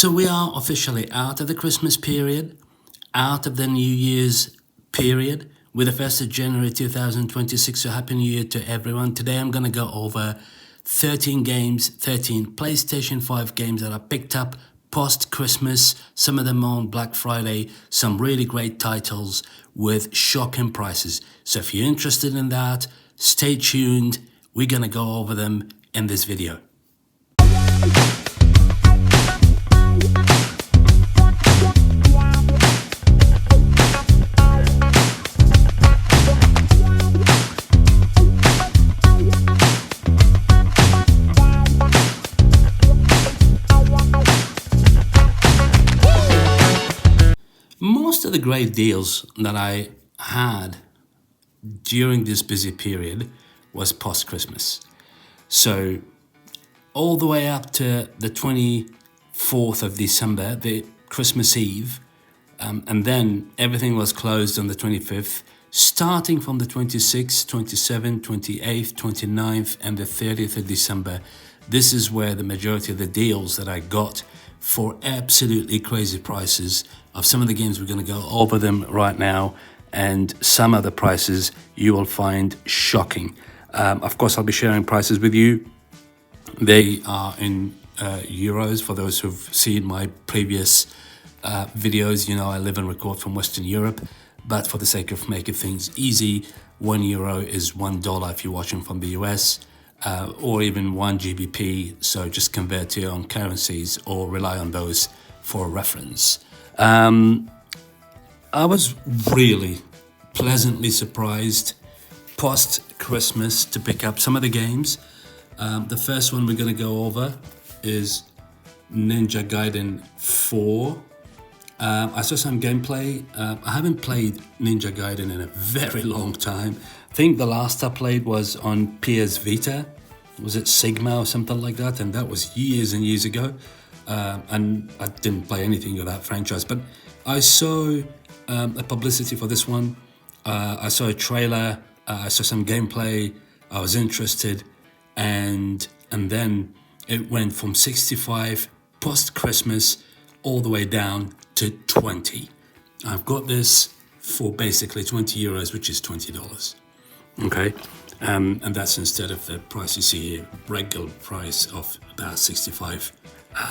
So we are officially out of the Christmas period, out of the New Year's period, with the 1st of January 2026. So Happy New Year to everyone. Today I'm going to go over 13 games, 13 PlayStation 5 games that I picked up post-Christmas, some of them on Black Friday, some really great titles with shocking prices. So if you're interested in that, stay tuned. We're going to go over them in this video. Most of the great deals that I had during this busy period was post-Christmas. So all the way up to the 24th of December, the Christmas Eve, and then everything was closed on the 25th, starting from the 26th, 27th, 28th, 29th, and the 30th of December. This is where the majority of the deals that I got for absolutely crazy prices of some of the games. We're going to go over them right now, and some of the prices you will find shocking. Of course, I'll be sharing prices with you. They are in euros. For those who've seen my previous videos, you know I live and record from Western Europe, but for the sake of making things easy, €1 is $1 if you're watching from the US. Or even 1 GBP, so just convert to your own currencies or rely on those for reference. I was really pleasantly surprised post-Christmas to pick up some of the games. The first one we're going to go over is Ninja Gaiden 4. I saw some gameplay. I haven't played Ninja Gaiden in a very long time. I think the last I played was on PS Vita. Was it Sigma or something like that? And that was years and years ago. And I didn't play anything of that franchise. But I saw a publicity for this one. I saw a trailer. I saw some gameplay. I was interested. And then it went from 65 post-Christmas all the way down to 20. I've got this for basically €20, which is $20. Okay, and that's instead of the price you see here, regular price of about 65,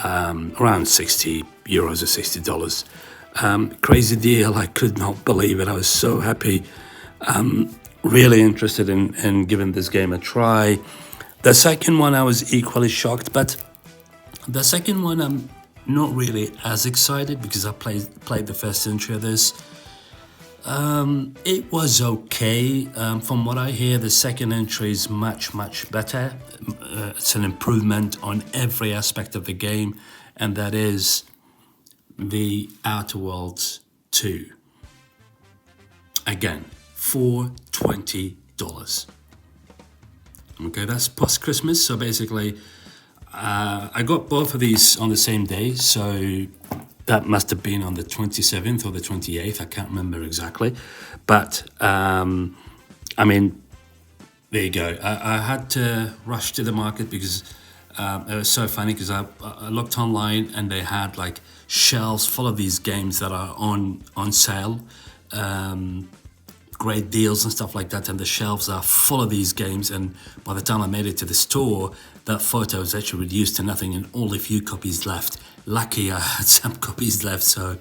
around €60 or $60. Crazy deal. I could not believe it. I was so happy. Really interested in giving this game a try. The second one I was equally shocked, but the second one I'm not really as excited because I played the first entry of this. It was okay. From what I hear, the second entry is much better. It's an improvement on every aspect of the game, and that is the Outer Worlds 2. Again, for $20. Okay, that's post-Christmas, so basically I got both of these on the same day, so that must have been on the 27th or the 28th. I can't remember exactly. But, I mean, there you go. I had to rush to the market because it was so funny because I looked online and they had like shelves full of these games that are on sale. Great deals and stuff like that, and the shelves are full of these games, and by the time I made it to the store, that photo was actually reduced to nothing and only a few copies left. Lucky I had some copies left. So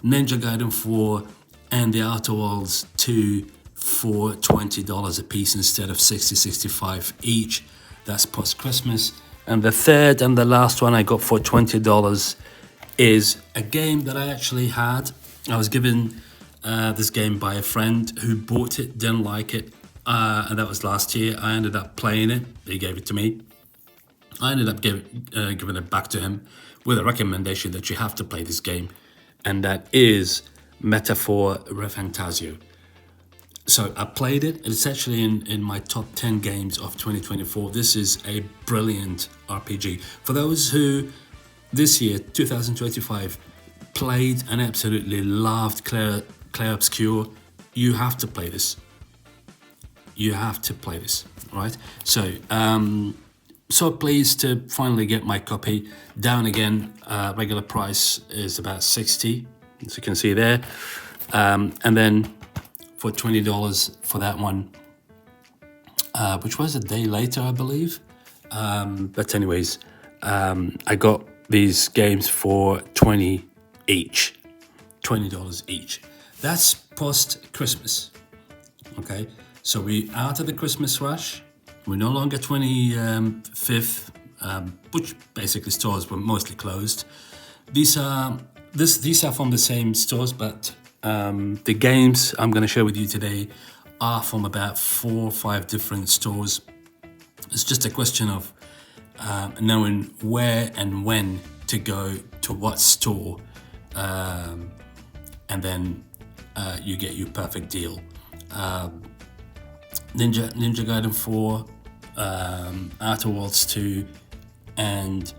Ninja Gaiden 4 and the Outer Worlds 2 for $20 a piece instead of $65 each. That's post-Christmas. And the third and the last one I got for $20 is a game that I actually had. I was given this game by a friend who bought it, didn't like it, and that was last year. I ended up playing it. He gave it to me. I ended up giving it back to him with a recommendation that you have to play this game, and that is Metaphor Refantasio. So I played it. It's actually in my top 10 games of 2024. This is a brilliant RPG. For those who this year, 2025, played and absolutely loved Clair Obscur, you have to play this. You have to play this, right? So so pleased to finally get my copy. Down again, regular price is about 60, as you can see there. And then for $20 for that one, which was a day later, I believe. But anyways, I got these games for $20 each. $20 each. That's post-Christmas, okay? So we out of the Christmas rush. We're no longer 25th, which basically stores were mostly closed. These are from the same stores, but the games I'm going to share with you today are from about 4 or 5 different stores. It's just a question of knowing where and when to go to what store, and then you get your perfect deal. Ninja Gaiden 4, Outer Worlds 2, and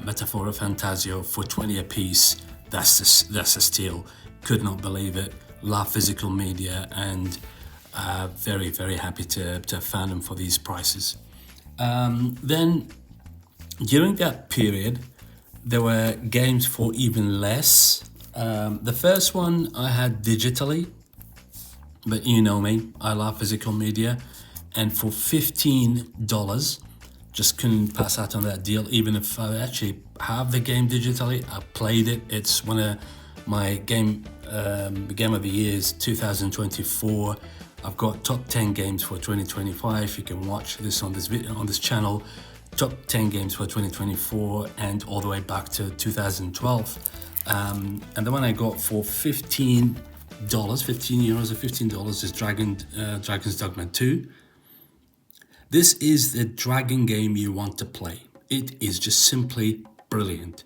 Metaphora Fantasio for 20 a piece. That's a steal. Could not believe it. Love physical media, and very, very happy to have found them for these prices. Then during that period, there were games for even less. The first one I had digitally, but you know me, I love physical media, and for $15, just couldn't pass out on that deal. Even if I actually have the game digitally, I played it. It's one of my game of the years 2024. I've got top 10 games for 2025. You can watch this on this video on this channel. Top 10 games for 2024 and all the way back to 2012. And the one I got for €15 or $15 is Dragon's Dogma 2. This is the dragon game you want to play. It is just simply brilliant.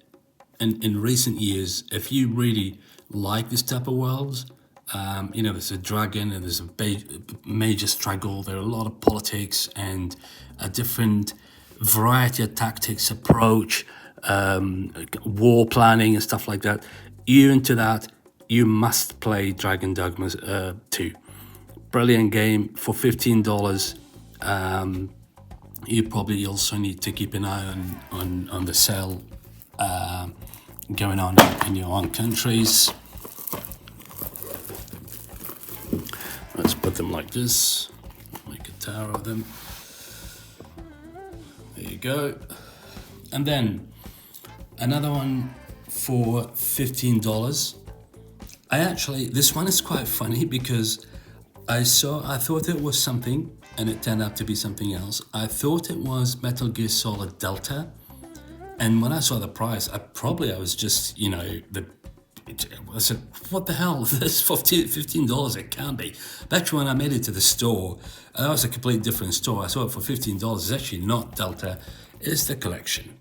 And in recent years, if you really like this type of worlds, there's a dragon and there's a major struggle. There are a lot of politics and a different variety of tactics, approach, war planning and stuff like that. You into that, you must play Dragon Dogma 2. Brilliant game for $15. You probably also need to keep an eye on the sale going on in your own countries. Let's put them like this, make a tower of them. There you go. And then another one for $15. This one is quite funny because I thought it was something and it turned out to be something else. I thought it was Metal Gear Solid Delta. And when I saw the price, I was just, I said, what the hell? This $15, it can't be. But actually, when I made it to the store, that was a completely different store. I saw it for $15. It's actually not Delta, it's the collection.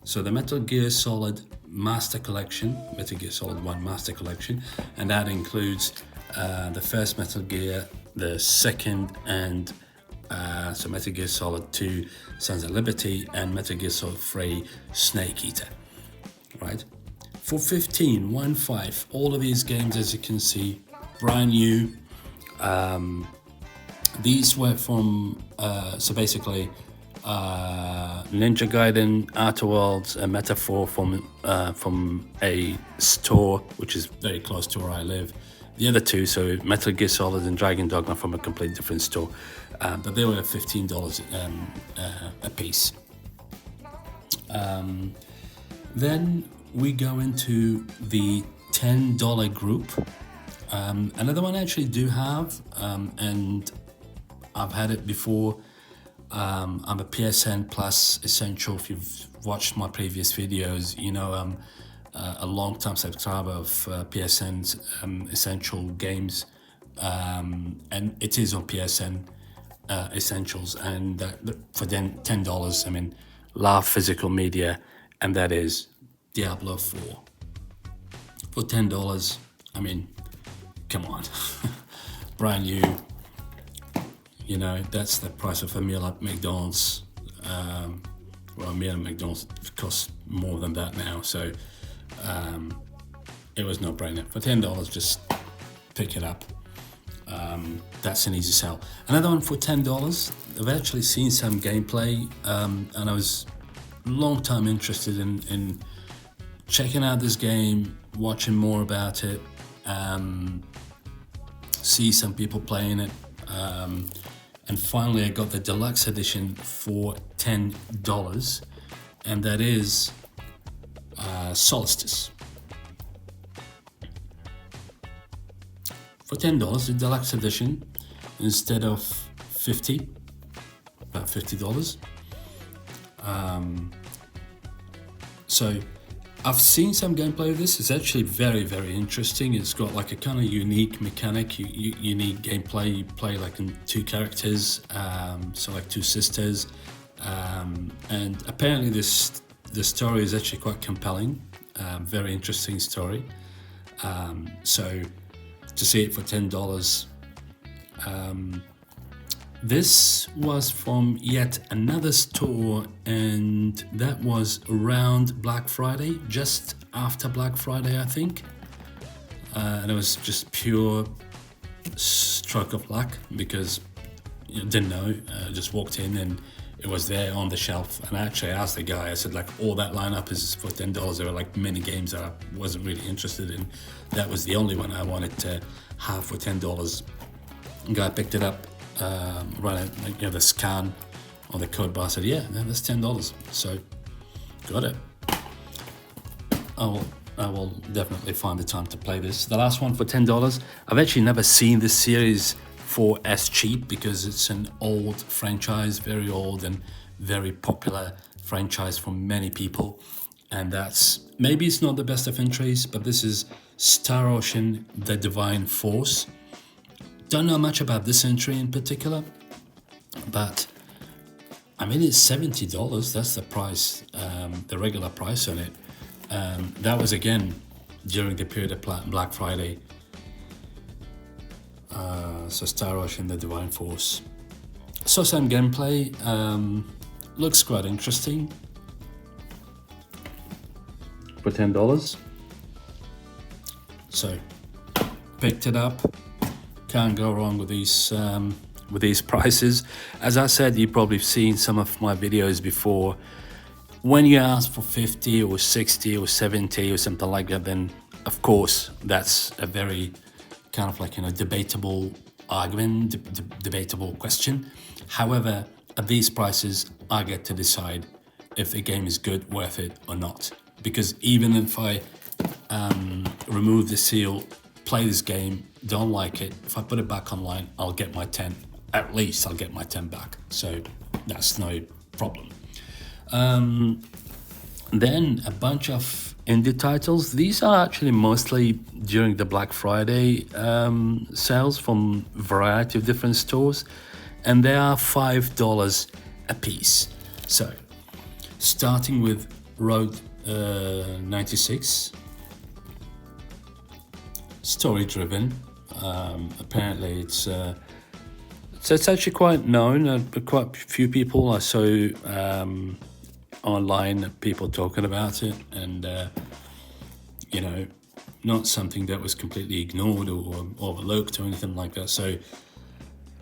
So the Metal Gear Solid Master Collection, Metal Gear Solid 1 Master Collection, and that includes the first Metal Gear, the second, and so Metal Gear Solid 2 Sons of Liberty, and Metal Gear Solid 3 Snake Eater, right? For $15, all of these games, as you can see, brand new. These were from, so basically, Ninja Gaiden, Outer Worlds, and Metaphor from a store which is very close to where I live. The other two, so Metal Gear Solid and Dragon Dogma, from a completely different store, but they were $15 a piece. Then we go into the $10 group. Another one I actually do have, and I've had it before. I'm a PSN Plus Essential. If you've watched my previous videos, you know I'm a long-time subscriber of PSN's Essential games, and it is on PSN Essentials, and for $10, I mean, love physical media, and that is Diablo 4. For $10, I mean, come on, brand new. You know, that's the price of a meal at McDonald's. Well, a meal at McDonald's costs more than that now, so it was no brainer. For $10, just pick it up. That's an easy sell. Another one for $10. I've actually seen some gameplay, and I was long time interested in checking out this game, watching more about it, see some people playing it, and finally I got the deluxe edition for $10, and that is Solstice. For $10, the deluxe edition, instead of about $50. So I've seen some gameplay of this. It's actually very, very interesting. It's got like a kind of unique mechanic, unique gameplay. You play like in two characters, so like two sisters, and apparently the story is actually quite compelling. Very interesting story. So to see it for $10. This was from yet another store, and that was around Black Friday, just after Black Friday, I think. And it was just pure stroke of luck because didn't know. Just walked in and it was there on the shelf. And I actually asked the guy, I said, like, all that lineup is for $10. There were like many games that I wasn't really interested in. That was the only one I wanted to have for $10. The guy picked it up, ran the scan on the code bar, said, yeah, that's $10. So got it. I will definitely find the time to play this. The last one for $10. I've actually never seen this series for as cheap because it's an old franchise, very old and very popular franchise for many people. And that's, maybe it's not the best of entries, but this is Star Ocean, The Divine Force. Don't know much about this entry in particular, but I mean, it's $70. That's the price, the regular price on it. That was again during the period of Black Friday. So Star Ocean, The Divine Force. Saw some gameplay. Looks quite interesting. For $10. So picked it up. Can't go wrong with these prices. As I said, you've probably seen some of my videos before. When you ask for 50 or 60 or 70 or something like that, then of course that's a very kind of like, debatable argument, debatable question. However, at these prices, I get to decide if the game is good, worth it or not. Because even if I remove the seal, play this game, don't like it, if I put it back online, I'll get my 10. At least I'll get my 10 back. So that's no problem. Then a bunch of indie titles. These are actually mostly during the Black Friday sales from a variety of different stores, and they are $5 a piece. So starting with Road 96, story driven. Apparently it's actually quite known. Quite a few people I saw online, people talking about it, and not something that was completely ignored or overlooked or anything like that. So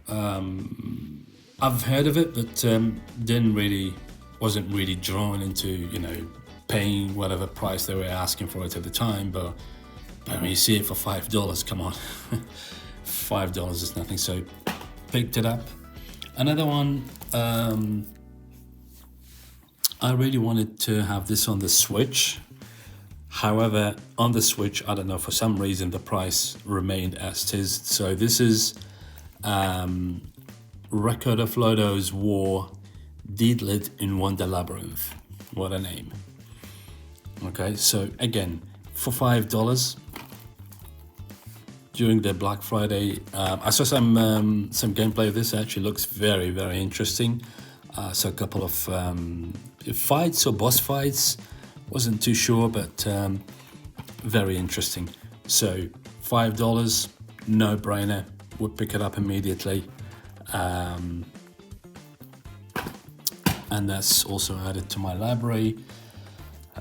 I've heard of it, but wasn't really drawn into paying whatever price they were asking for it at the time. But when you see it for $5, come on, $5 is nothing. So picked it up. Another one. I really wanted to have this on the Switch. However, on the Switch, I don't know, for some reason the price remained as it is. So this is Record of Lodo's War, Deedlit in Wonder Labyrinth. What a name. Okay, so again, for $5 during the Black Friday, I saw some gameplay of this. It actually looks very, very interesting. So a couple of fights or boss fights, wasn't too sure, but very interesting. So $5, no brainer, would pick it up immediately. And that's also added to my library.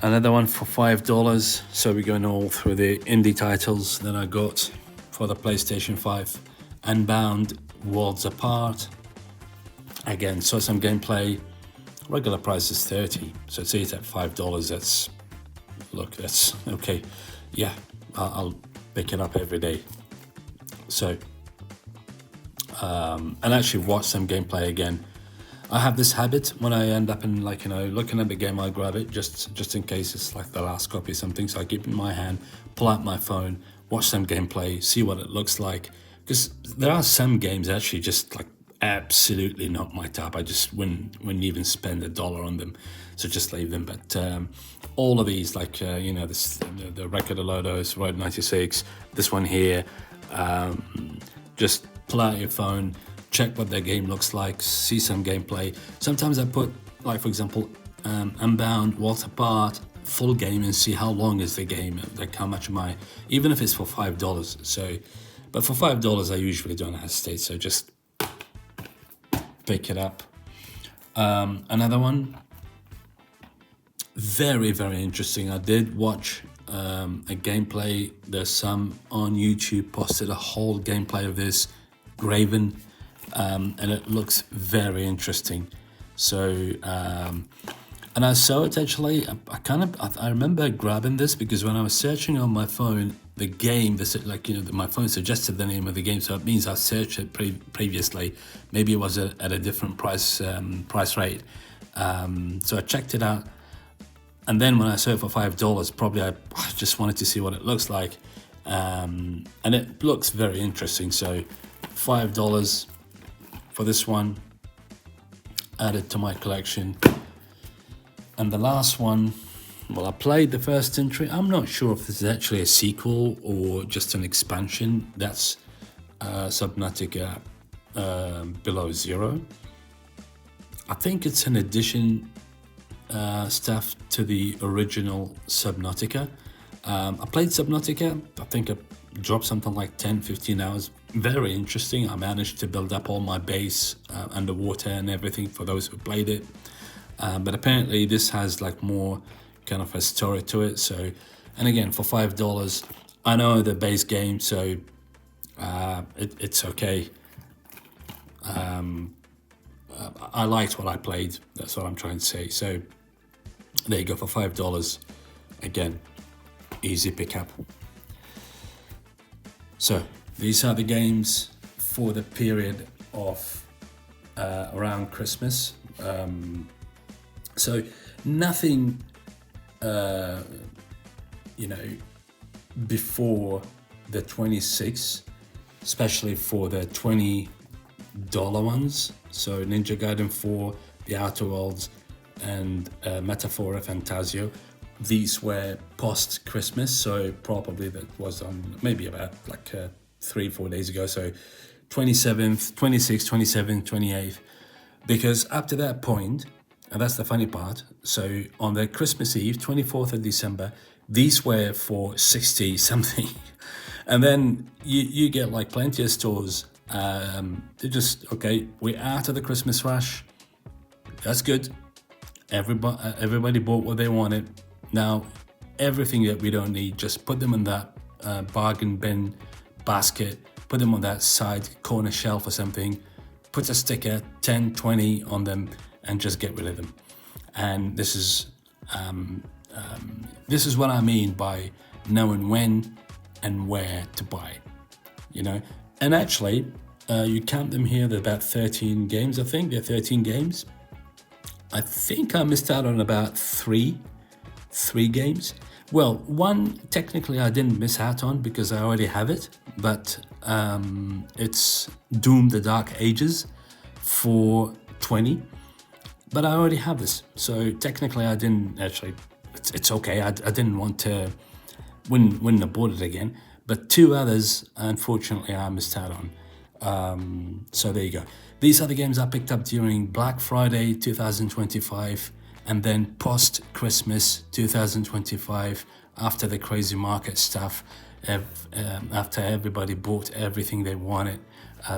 Another one for $5. So we're going all through the indie titles that I got for the PlayStation 5. Unbound, Worlds Apart. Again, saw some gameplay. Regular price is 30, so say it's at $5. That's okay. Yeah, I'll pick it up every day. So, and actually watch some gameplay again. I have this habit when I end up in looking at the game, I grab it just in case it's like the last copy or something. So I keep it in my hand, pull out my phone, watch some gameplay, see what it looks like. Because there are some games actually just like absolutely not my type. I just wouldn't even spend $1 on them, so just leave them. But all of these, like the Record of Lodos, Road 96, this one here, just pull out your phone, check what their game looks like, see some gameplay. Sometimes I put, like for example, Unbound, Worlds Apart, full game, and see how long is the game, like how much am I, even if it's for $5. So, but for $5 I usually don't hesitate, so just pick it up. Another one, very, very interesting. I did watch a gameplay. There's some on YouTube posted a whole gameplay of this Graven, and it looks very interesting. So and I saw it actually. I remember grabbing this because when I was searching on my phone, the game, my phone suggested the name of the game, so it means I searched it previously. Maybe it was at a different price rate. So I checked it out, and then when I saw it for $5, probably I just wanted to see what it looks like, and it looks very interesting. So $5 for this one, added to my collection. And the last one, well, I played the first entry. I'm not sure if this is actually a sequel or just an expansion. That's Subnautica Below Zero. I think it's an addition stuff to the original Subnautica. I played Subnautica. I think I dropped something like 10-15 hours. Very interesting. I managed to build up all my base underwater and everything for those who played it. But apparently this has like more kind of a story to it. So, and again, for $5, I know the base game, so it's okay. I liked what I played. That's what I'm trying to say. So there you go, for $5. Again, easy pickup. So these are the games for the period of around Christmas. So nothing, before the 26, especially for the $20 ones. So Ninja Gaiden 4, The Outer Worlds, and Metafora Fantasio. These were post-Christmas, so probably that was on maybe about like 3-4 days ago. So 27th, 26th, 27th, 28th. Because up to that point, and that's the funny part, so on the Christmas Eve, 24th of December, these were for 60 something. And then you get like plenty of stores. They're just, okay, we're out of the Christmas rush. That's good. Everybody bought what they wanted. Now, everything that we don't need, just put them in that bargain bin basket, put them on that side corner shelf or something, put a sticker, 10, 20 on them, and just get rid of them. And this is what I mean by knowing when and where to buy, And actually, you count them here, there are about 13 games, I think. There are 13 games. I think I missed out on about three games. Well, one technically I didn't miss out on because I already have it, but it's Doom: The Dark Ages for 20. But I already have this, so technically I didn't actually. It's okay. I didn't want to wouldn't have bought it again. But two others, unfortunately, I missed out on. So there you go. These are the games I picked up during Black Friday 2025, and then post-Christmas 2025, after the crazy market stuff, after everybody bought everything they wanted,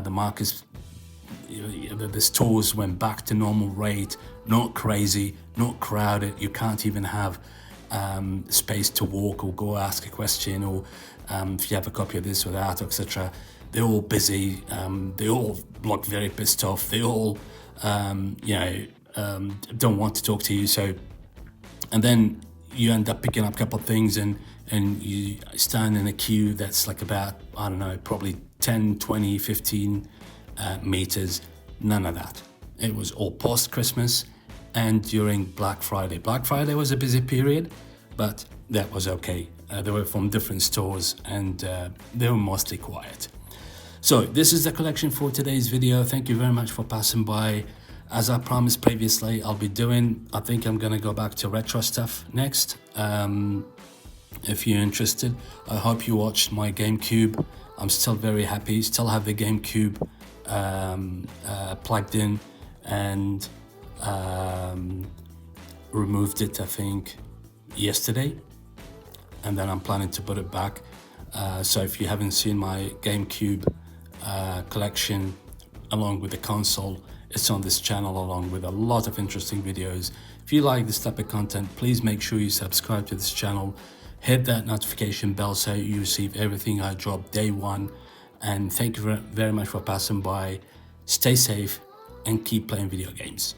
the markets, the stores went back to normal rate, not crazy, not crowded. You can't even have space to walk or go ask a question, or if you have a copy of this or that, etc. they're all busy. They all look very pissed off. They all, don't want to talk to you. So, and then you end up picking up a couple of things, and you stand in a queue that's like about, I don't know, probably 10, 20, 15 meters. None of that. It was all post-Christmas and during Black Friday. Black Friday was a busy period, but that was okay. They were from different stores, and they were mostly quiet. So this is the collection for today's video. Thank you very much for passing by. As I promised previously, I think I'm gonna go back to retro stuff next. If you're interested, I hope you watched my GameCube. I'm still very happy, still have the GameCube plugged in, and removed it, I think, yesterday, and then I'm planning to put it back. So if you haven't seen my GameCube collection along with the console, it's on this channel along with a lot of interesting videos. If you like this type of content, please make sure you subscribe to this channel, hit that notification bell so you receive everything I drop day one. And thank you very much for passing by. Stay safe and keep playing video games.